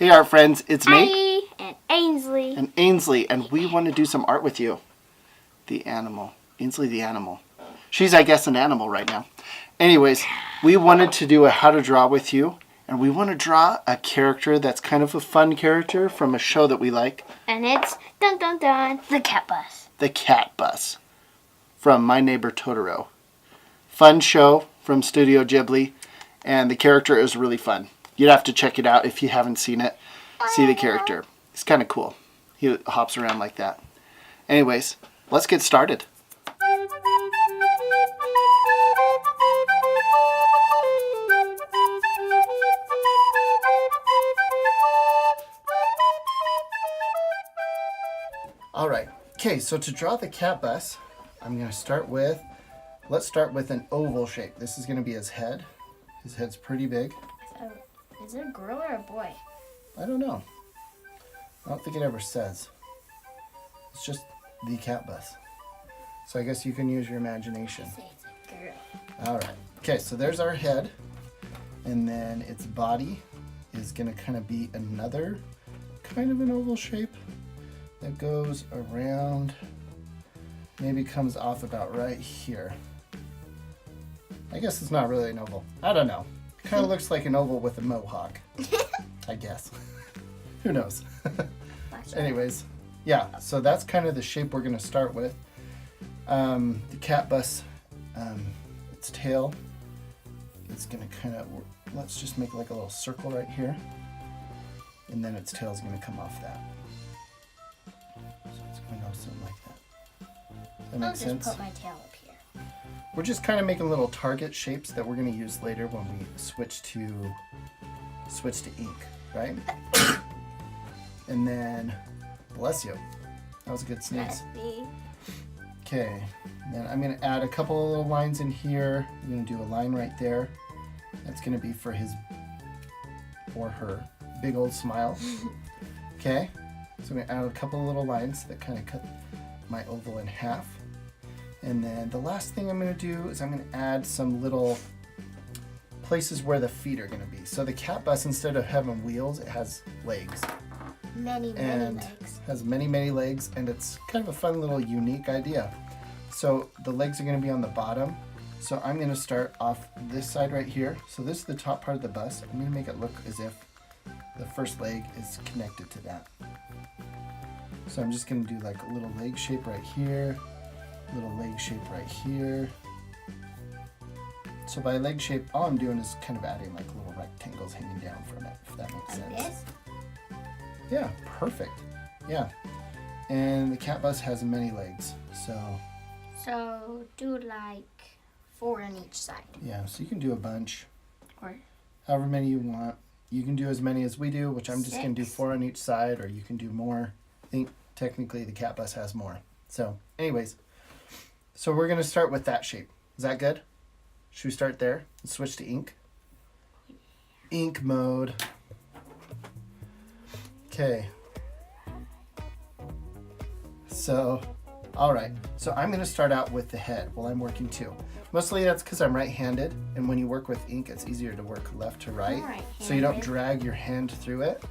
Hey art friends, it's Nate. Hi, and Ainsley. And Ainsley, and we want to do some art with you. The animal. Ainsley the animal. She's, I guess, an animal right now. Anyways, we wanted to do a how to draw with you, and we want to draw a character that's kind of a fun character from a show that we like. And it's, dun dun dun, the cat bus. The Cat Bus from My Neighbor Totoro. Fun show from Studio Ghibli, and the character is really fun. You'd have to check it out if you haven't seen it. See the character. It's kind of cool. He hops around like that. Anyways, let's get started. Alright, okay, so to draw the cat bus, I'm going to start with, let's start with an oval shape. This is going to be his head. His head's pretty big. Is it a girl or a boy? I don't know. I don't think it ever says. It's just the cat bus. So I guess you can use your imagination. Say it's a girl. Alright, okay, so there's our head. And then its body is going to kind of be another kind of an oval shape that goes around, maybe comes off about right here. I guess it's not really an oval. I don't know. It kind of looks like an oval with a mohawk, I guess. Who knows? Anyways, yeah, so that's kind of the shape we're going to start with. The cat bus, its tail, it's going to kind of, let's just make like a little circle right here. And then its tail is going to come off that. So it's going to go something like that. That makes sense? I'll just put my tail up here. We're just kind of making little target shapes that we're going to use later when we switch to ink, right? And then, bless you. That was a good sneeze. Okay, then I'm going to add a couple of little lines in here. I'm going to do a line right there. That's going to be for his or her big old smile. Okay, so I'm going to add a couple of little lines that kind of cut my oval in half. And then the last thing I'm going to do is I'm going to add some little places where the feet are going to be. So the cat bus, instead of having wheels, it has legs. Many legs. Has many legs, and it's kind of a fun little unique idea. So the legs are going to be on the bottom. So I'm going to start off this side right here. So this is the top part of the bus. I'm going to make it look as if the first leg is connected to that. So I'm just going to do like a little leg shape right here. Little leg shape right here. So by leg shape, all I'm doing is kind of adding like little rectangles hanging down from it, if that makes sense. Like this? Yeah, perfect. Yeah. And the cat bus has many legs, So do like 4 on each side. yeah, so you can do a bunch. Or However many you want. You can do as many as we do, which I'm just going to do 6. 4 on each side, or you can do more. I think technically the cat bus has more. So anyways, so we're going to start with that shape. Is that good? Should we start there and switch to ink? Ink mode. Okay. So, all right. So I'm going to start out with the head while I'm working too. Mostly that's because I'm right-handed, and when you work with ink, it's easier to work left to right, so you don't drag your hand through it.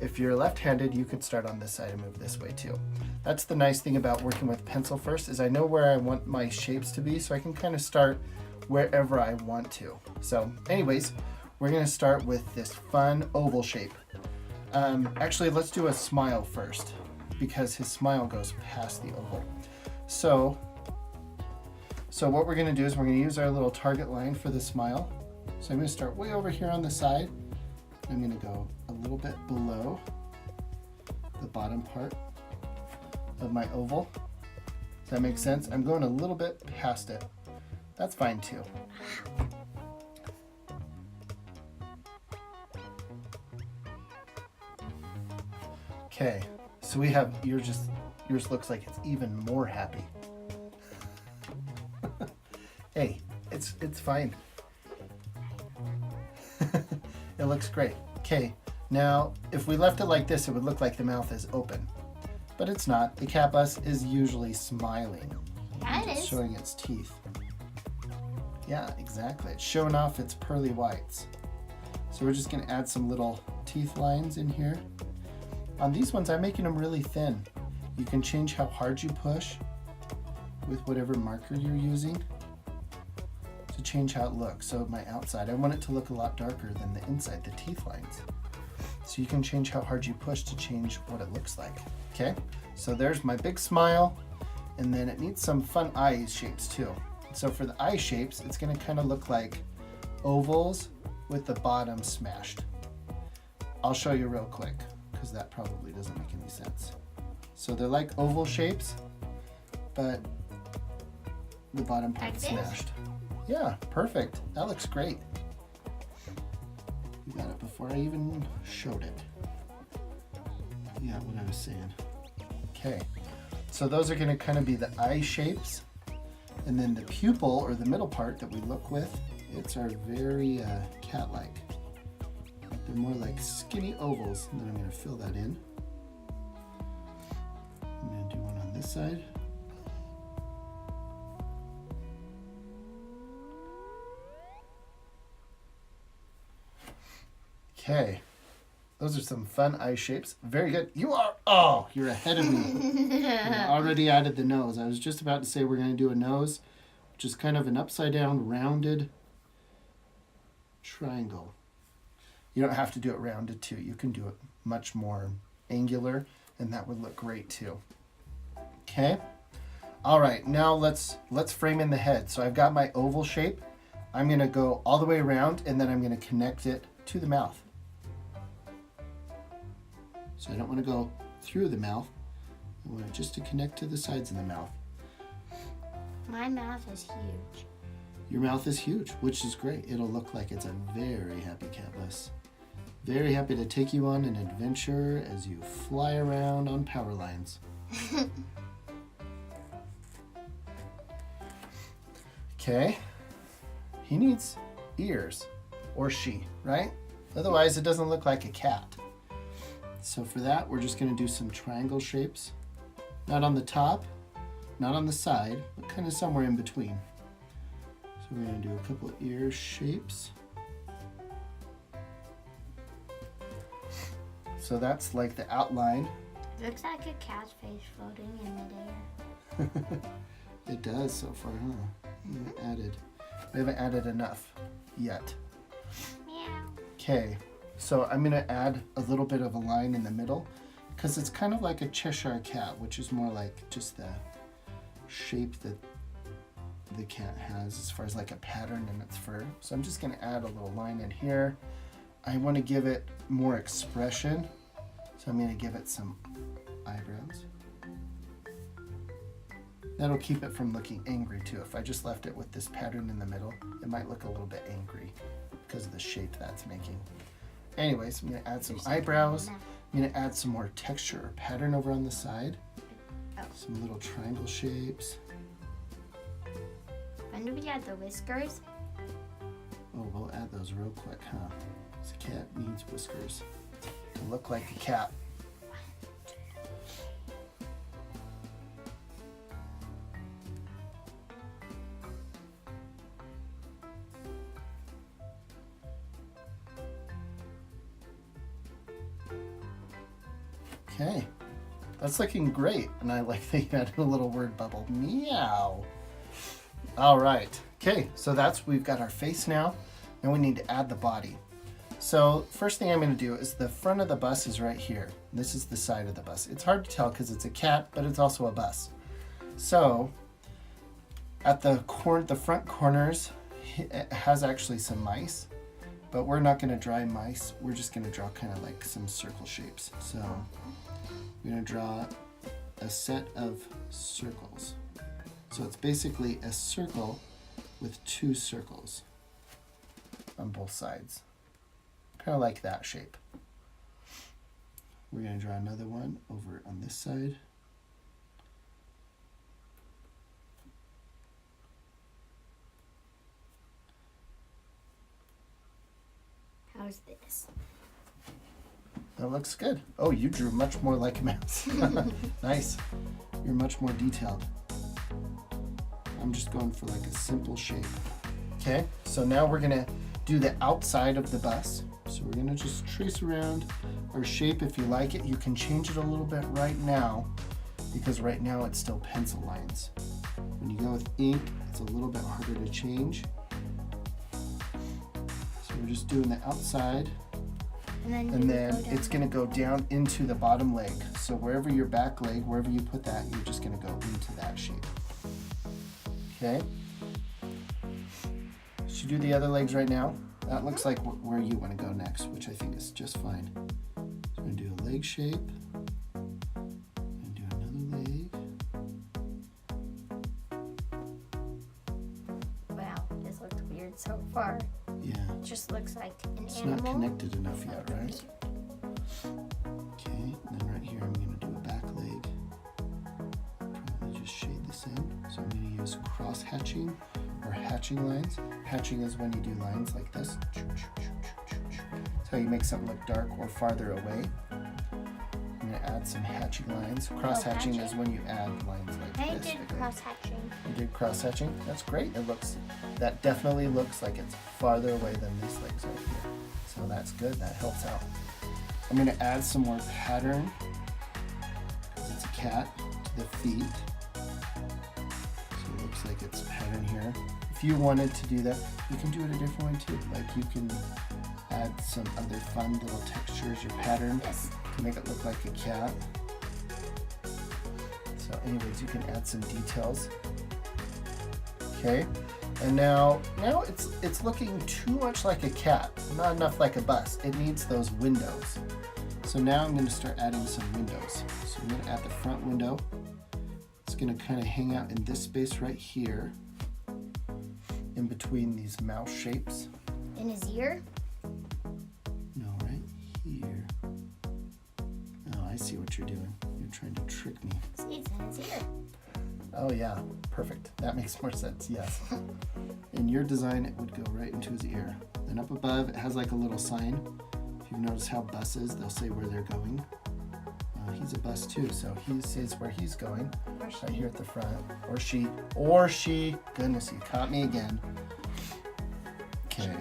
If you're left-handed, you could start on this side and move this way too. That's the nice thing about working with pencil first, is I know where I want my shapes to be, so I can kind of start wherever I want to. So anyways, we're going to start with this fun oval shape. Actually, let's do a smile first, because his smile goes past the oval. So what we're going to do is we're going to use our little target line for the smile. So I'm going to start way over here on the side. I'm going to go a little bit below the bottom part of my oval. Does that make sense? I'm going a little bit past it. That's fine too. Okay, so we have yours looks like it's even more happy. Hey, it's fine. It looks great. Okay, now if we left it like this, it would look like the mouth is open. But it's not. The cat bus is usually smiling. Yeah, it is. Showing its teeth. Yeah, exactly. It's showing off its pearly whites. So we're just gonna add some little teeth lines in here. On these ones, I'm making them really thin. You can change how hard you push with whatever marker you're using to change how it looks. So my outside, I want it to look a lot darker than the inside, the teeth lines. So you can change how hard you push to change what it looks like. Okay, so there's my big smile, and then it needs some fun eye shapes too. So for the eye shapes, it's gonna kind of look like ovals with the bottom smashed. I'll show you real quick, because that probably doesn't make any sense. So they're like oval shapes, but the bottom part is smashed. Yeah, perfect. That looks great. You got it before I even showed it. Yeah, what I was saying. Okay, so those are gonna kind of be the eye shapes. And then the pupil, or the middle part that we look with, it's our very cat-like. They're more like skinny ovals. And then I'm gonna fill that in. I'm gonna do one on this side. Okay, those are some fun eye shapes. Very good. You're ahead of me. You already added the nose. I was just about to say we're gonna do a nose, which is kind of an upside down, rounded triangle. You don't have to do it rounded too. You can do it much more angular, and that would look great too. Okay. All right, now let's frame in the head. So I've got my oval shape. I'm gonna go all the way around, and then I'm gonna connect it to the mouth. So I don't want to go through the mouth. I want it just to connect to the sides of the mouth. My mouth is huge. Your mouth is huge, which is great. It'll look like it's a very happy cat bus. Very happy to take you on an adventure as you fly around on power lines. Okay. He needs ears, or she, right? Otherwise it doesn't look like a cat. So for that, we're just gonna do some triangle shapes. Not on the top, not on the side, but kind of somewhere in between. So we're gonna do a couple of ear shapes. So that's like the outline. It looks like a cat's face floating in midair. It does so far, huh? We haven't added enough yet. Meow. Okay. So I'm gonna add a little bit of a line in the middle because it's kind of like a Cheshire cat, which is more like just the shape that the cat has as far as like a pattern in its fur. So I'm just gonna add a little line in here. I want to give it more expression, so I'm gonna give it some eyebrows. That'll keep it from looking angry too. If I just left it with this pattern in the middle, it might look a little bit angry because of the shape that's making. Anyways, I'm going to add some eyebrows. I'm going to add some more texture or pattern over on the side. Some little triangle shapes. When do we add the whiskers? Oh, we'll add those real quick, huh? This cat needs whiskers to look like a cat. Okay, that's looking great, and I like that you added a little word bubble. Meow. All right. Okay, so we've got our face now. Now we need to add the body. So first thing I'm going to do is the front of the bus is right here. This is the side of the bus. It's hard to tell because it's a cat, but it's also a bus. So at the front corners, it has actually some mice, but we're not going to draw mice. We're just going to draw kind of like some circle shapes. So I'm going to draw a set of circles. So it's basically a circle with two circles on both sides. Kind of like that shape. We're going to draw another one over on this side. How's this? That looks good. Oh, you drew much more like a mouse. Nice. You're much more detailed. I'm just going for like a simple shape. Okay, so now we're gonna do the outside of the bus. So we're gonna just trace around our shape. If you like it, you can change it a little bit right now, because right now it's still pencil lines. When you go with ink, it's a little bit harder to change. So we're just doing the outside, and then it's gonna go down into the bottom leg. So wherever your back leg, wherever you put that, you're just gonna go into that shape. Okay? Should you do the other legs right now? That looks like where you want to go next, which I think is just fine. So we're going to do a leg shape. And do another leg. Wow, this looks weird so far. Yeah. It just looks like an It's animal. not connected enough yet, right? Okay, and then right here I'm going to do a back leg. Probably just shade this in. So I'm going to use cross hatching or hatching lines. Hatching is when you do lines like this. That's how you make something look dark or farther away. I'm going to add some hatching lines. Cross hatching is when you add lines like I this. did cross hatching. You did cross hatching? That's great. That definitely looks like it's farther away than these legs right here. So that's good. That helps out. I'm going to add some more pattern, because it's a cat, to the feet. So it looks like it's pattern here. If you wanted to do that, you can do it a different way too. Like you can add some other fun little textures or pattern to make it look like a cat. So anyways, you can add some details. Okay, and now it's looking too much like a cat, not enough like a bus. It needs those windows. So now I'm going to start adding some windows. So I'm going to add the front window. It's going to kind of hang out in this space right here, in between these mouth shapes. In his ear? No, right here. Oh, I see what you're doing. You're trying to trick me. See, it's in his ear. Oh yeah, perfect. That makes more sense, yes. In your design, it would go right into his ear. Then up above, it has like a little sign. If you've noticed how buses, they'll say where they're going. He's a bus too, so he says where he's going. Right here at the front. Or she. Goodness, you caught me again. Okay.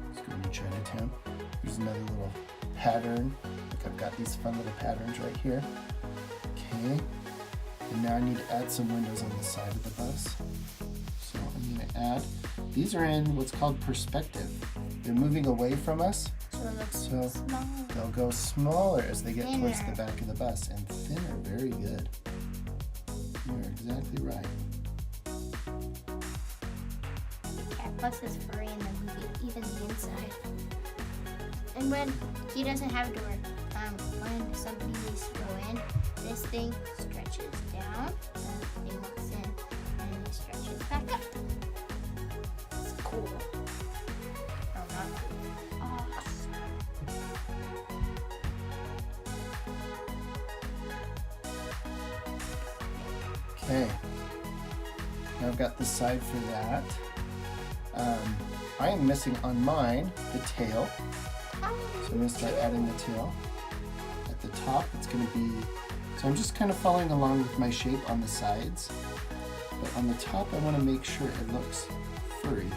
Let's go into Chinatown. Here's another little pattern. Like I've got these fun little patterns right here. Okay. And now I need to add some windows on the side of the bus. So I'm going to add, these are in what's called perspective. They're moving away from us. So it looks So smaller. they'll go smaller as they get towards Thinner. the back of the bus, and thinner. Very good. You're exactly right. Cat bus is furry and then even the inside. And when he doesn't have a door, when somebody needs to go in, this thing stretches down, and it walks in, and it stretches back up. It's cool. Oh, not cool. Awesome. Okay. Now I've got the side for that. I am missing on mine the tail. So I'm going to start adding the tail. At the top, it's going to be, so I'm just kind of following along with my shape on the sides. But on the top, I want to make sure it looks furry.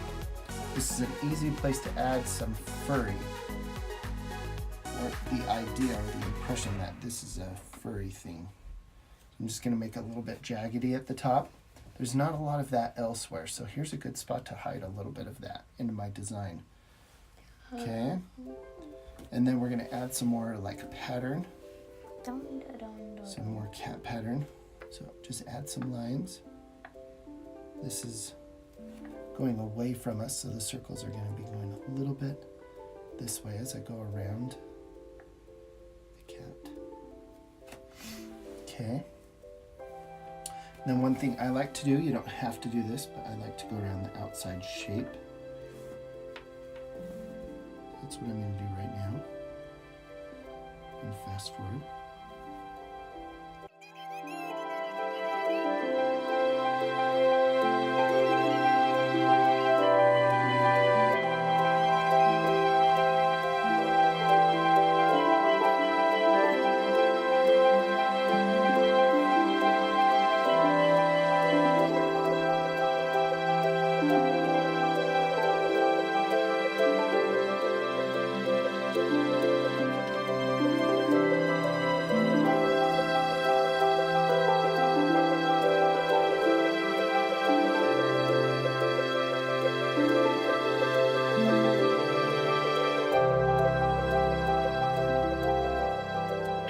This is an easy place to add some furry. Or the idea or the impression that this is a furry thing. I'm just going to make it a little bit jaggedy at the top. There's not a lot of that elsewhere, so here's a good spot to hide a little bit of that into my design. Okay, and then we're going to add some more like pattern, some more cat pattern. So just add some lines. This is going away from us, so the circles are going to be going a little bit this way as I go around the cat. Okay. Then one thing I like to do, you don't have to do this, but I like to go around the outside shape. That's what I'm going to do right now. And fast forward.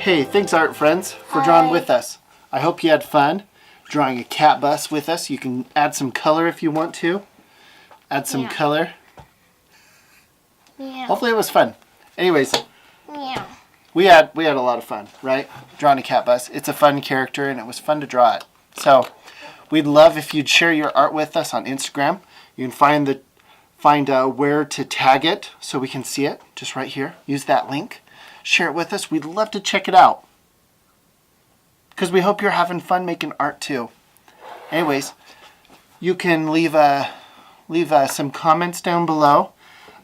Hey, thanks art friends for drawing with us. I hope you had fun drawing a cat bus with us. You can add some color if you want to. Add some color. Yeah. Hopefully it was fun. Anyways, Yeah. we had a lot of fun, right? Drawing a cat bus. It's a fun character and it was fun to draw it. So we'd love if you'd share your art with us on Instagram. You can find where to tag it so we can see it. Just right here. Use that link. Share it with us. We'd love to check it out. Because we hope you're having fun making art too. Anyways, you can leave some comments down below.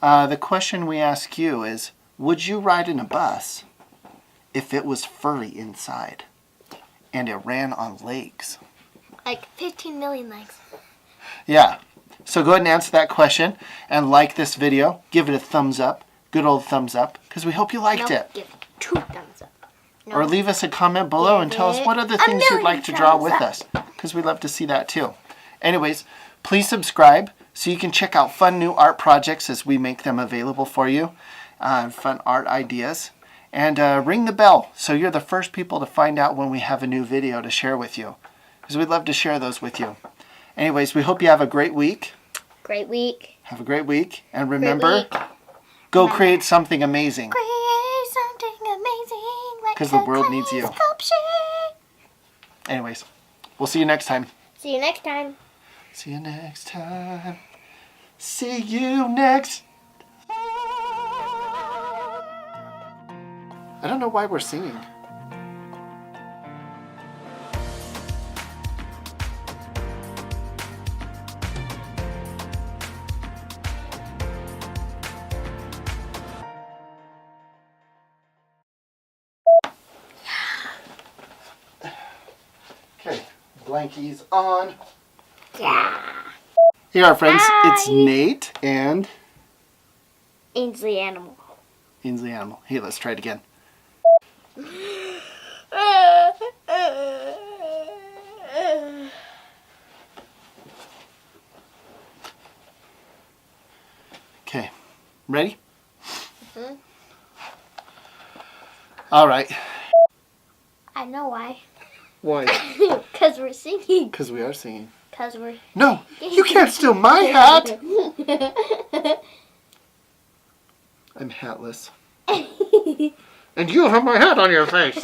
The question we ask you is, would you ride in a bus if it was furry inside and it ran on legs? Like 15 million likes. Yeah. So go ahead and answer that question and like this video. Give it a thumbs up. Good old thumbs up. Because we hope you liked it. Give it 2 thumbs up. No. Or leave us a comment below and tell us what other things you'd like to draw with us. Because we'd love to see that too. Anyways, please subscribe so you can check out fun new art projects as we make them available for you. Fun art ideas. And ring the bell so you're the first people to find out when we have a new video to share with you. Because we'd love to share those with you. Anyways, we hope you have a great week. Great week. Have a great week. And remember, go create something amazing. Create something amazing. Because the world needs you. Anyways, we'll see you next time. See you next time. See you next time. See you next. I don't know why we're singing. Okay, blankies on. Yeah. Here are friends. Hi. It's Nate and Ainsley Animal. Ainsley Animal. Hey, let's try it again. Okay, ready? Mm-hmm. All right. I know why. Why? Because we're singing. Because we are singing. Because we're... No, you can't steal my hat. I'm hatless. And you have my hat on your face.